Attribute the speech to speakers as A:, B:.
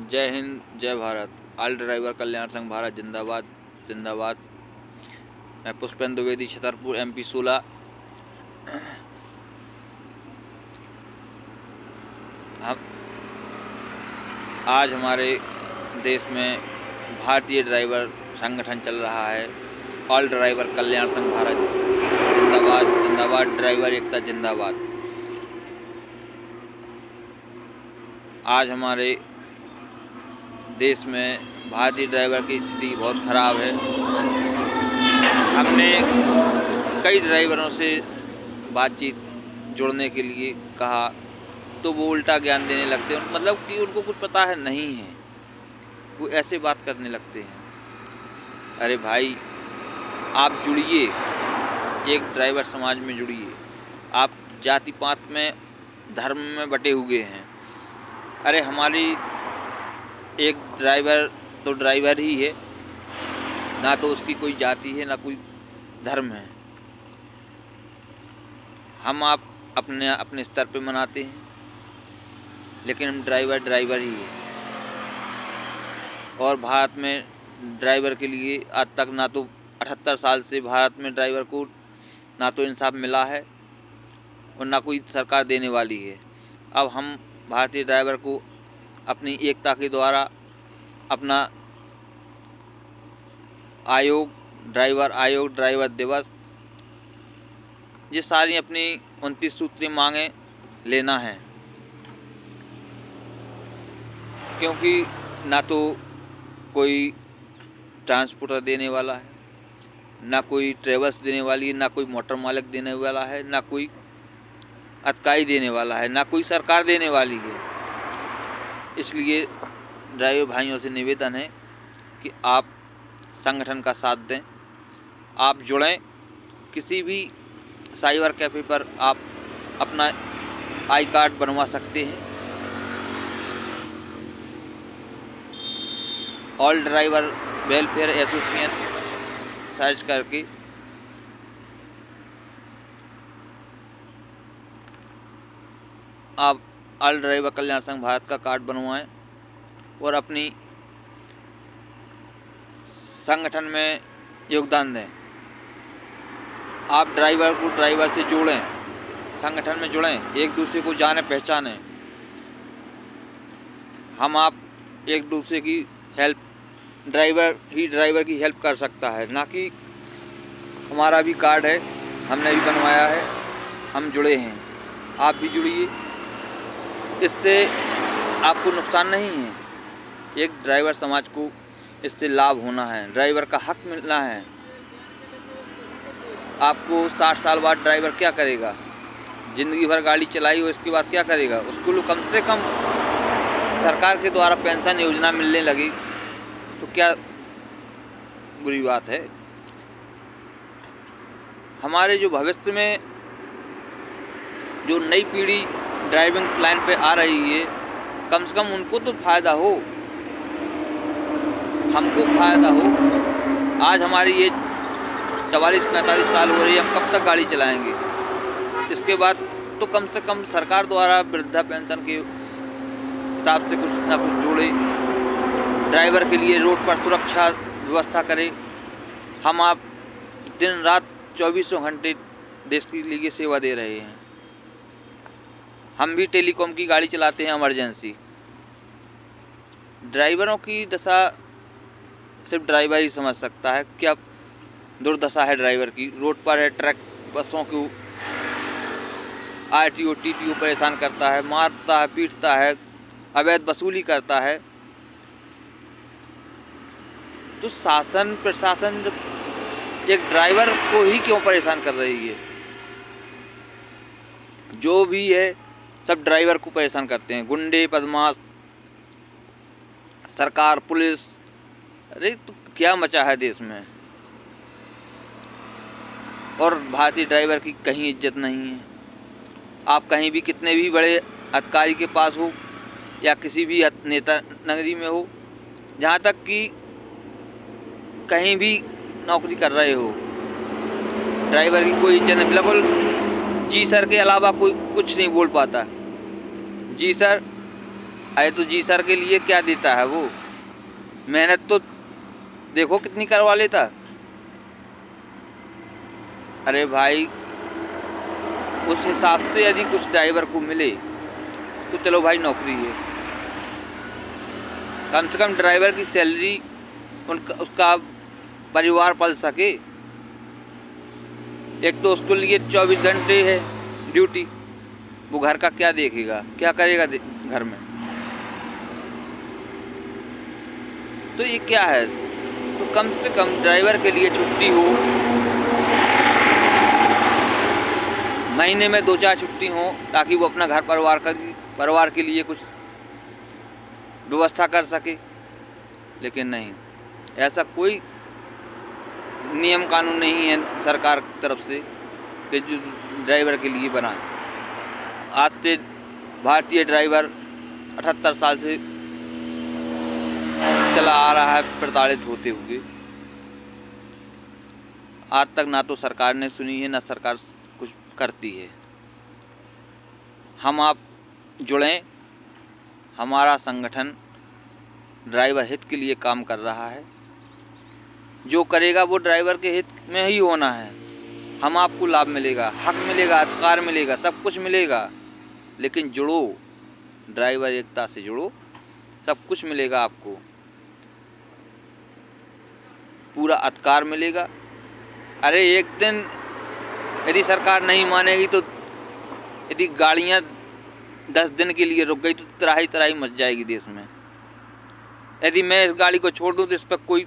A: जय हिंद, जय Bharat. All driver कल्याण संघ भारत जिंदाबाद जिंदाबाद। मैं पुष्पेंद्र द्विवेदी, छतरपुर, MP 16। हम आज हमारे देश में भारतीय ड्राइवर संगठन चल रहा है। ऑल ड्राइवर कल्याण संघ भारत जिंदाबाद जिंदाबाद। ड्राइवर एकता जिंदाबाद। आज हमारे देश में भारतीय ड्राइवर की स्थिति बहुत ख़राब है। हमने कई ड्राइवरों से बातचीत जुड़ने के लिए कहा तो वो उल्टा ज्ञान देने लगते हैं, मतलब कि उनको कुछ पता है नहीं है, वो ऐसे बात करने लगते हैं। अरे भाई, आप जुड़िए, एक ड्राइवर समाज में जुड़िए। आप जाति पात में, धर्म में बटे हुए हैं। अरे हमारी एक ड्राइवर तो ड्राइवर ही है, ना तो उसकी कोई जाति है ना कोई धर्म है। हम आप अपने अपने स्तर पे मनाते हैं, लेकिन हम ड्राइवर ड्राइवर ही है। और भारत में ड्राइवर के लिए आज तक ना तो 78 साल से भारत में ड्राइवर को ना तो इंसाफ मिला है और ना कोई सरकार देने वाली है। अब हम भारतीय ड्राइवर को अपनी एकता के द्वारा अपना आयोग, ड्राइवर दिवस, ये सारी अपनी 29 सूत्री मांगें लेना है। क्योंकि ना तो कोई ट्रांसपोर्टर देने वाला है, ना कोई ट्रेवल्स देने वाली है, ना कोई मोटर मालिक देने वाला है, ना कोई अतकाई देने वाला है, ना कोई सरकार देने वाली है। इसलिए ड्राइवर भाइयों से निवेदन है कि आप संगठन का साथ दें, आप जुड़ें। किसी भी साइबर कैफ़े पर आप अपना आई कार्ड बनवा सकते हैं। All driver welfare association search करके आप ऑल ड्राइवर कल्याण संघ भारत का कार्ड बनवाएं और अपनी संगठन में योगदान दें। आप ड्राइवर को ड्राइवर से जोड़ें, संगठन में जुड़ें, एक दूसरे को जाने पहचानें। हम आप एक दूसरे की हेल्प, ड्राइवर ही ड्राइवर की हेल्प कर सकता है, ना कि हमारा भी कार्ड है, हमने भी बनवाया है, हम जुड़े हैं। आप भी जुड़िए, इससे आपको नुकसान नहीं है। एक ड्राइवर समाज को इससे लाभ होना है, ड्राइवर का हक मिलना है। आपको 60 साल बाद ड्राइवर क्या करेगा? ज़िंदगी भर गाड़ी चलाई हो, इसके बाद क्या करेगा? उसको कम से कम सरकार के द्वारा पेंशन योजना मिलने लगी तो क्या बुरी बात है। हमारे जो भविष्य में जो नई पीढ़ी ड्राइविंग लाइन पे आ रही है, कम से कम उनको तो फ़ायदा हो, हमको फ़ायदा हो। आज हमारी ये 44-45 साल हो रही है, हम कब तक गाड़ी चलाएंगे? इसके बाद तो कम से कम सरकार द्वारा वृद्धा पेंशन के हिसाब से कुछ ना कुछ जोड़े, ड्राइवर के लिए रोड पर सुरक्षा व्यवस्था करे। हम आप दिन रात 24 घंटे देश के लिए सेवा दे रहे हैं। हम भी टेलीकॉम की गाड़ी चलाते हैं, इमरजेंसी। ड्राइवरों की दशा सिर्फ ड्राइवर ही समझ सकता है, क्या दुर्दशा है ड्राइवर की। रोड पर है, ट्रक बसों को RTO TTO परेशान करता है, मारता है, पीटता है, अवैध वसूली करता है। तो शासन प्रशासन जब एक ड्राइवर को ही क्यों परेशान कर रही है? जो भी है सब ड्राइवर को परेशान करते हैं, गुंडे, बदमाश, सरकार, पुलिस। अरे तो क्या मचा है देश में? और भारतीय ड्राइवर की कहीं इज्जत नहीं है। आप कहीं भी कितने भी बड़े अधिकारी के पास हो या किसी भी नेता नगरी में हो, जहाँ तक कि कहीं भी नौकरी कर रहे हो, ड्राइवर की कोई इज्जत नहीं। बिल्कुल जी सर के अलावा कोई कुछ नहीं बोल पाता। जी सर, अरे तो जी सर के लिए क्या देता है वो? मेहनत तो देखो कितनी करवा लेता। अरे भाई उस हिसाब से यदि कुछ ड्राइवर को मिले तो चलो भाई नौकरी है, कम से कम ड्राइवर की सैलरी उसका परिवार पल सके। एक तो उसके लिए 24 घंटे है ड्यूटी, वो घर का क्या देखेगा, क्या करेगा घर में? तो ये क्या है? तो कम से कम ड्राइवर के लिए छुट्टी हो, महीने में 2-4 छुट्टी हो, ताकि वो अपना घर परिवार के लिए कुछ व्यवस्था कर सके। लेकिन नहीं, ऐसा कोई नियम कानून नहीं है सरकार की तरफ से कि जो ड्राइवर के लिए बनाए। आज से भारतीय ड्राइवर 78 साल से चला आ रहा है प्रताड़ित होते हुए। आज तक ना तो सरकार ने सुनी है, ना सरकार कुछ करती है। हम आप जुड़ें, हमारा संगठन ड्राइवर हित के लिए काम कर रहा है। जो करेगा वो ड्राइवर के हित में ही होना है। हम आपको लाभ मिलेगा, हक मिलेगा, अधिकार मिलेगा, सब कुछ मिलेगा, लेकिन जुड़ो, ड्राइवर एकता से जुड़ो, सब कुछ मिलेगा आपको, पूरा अधिकार मिलेगा। अरे एक दिन यदि सरकार नहीं मानेगी तो यदि गाड़ियाँ 10 दिन के लिए रुक गई तो त्राही त्राही मच जाएगी देश में। यदि मैं इस गाड़ी को छोड़ दूँ तो इस पर कोई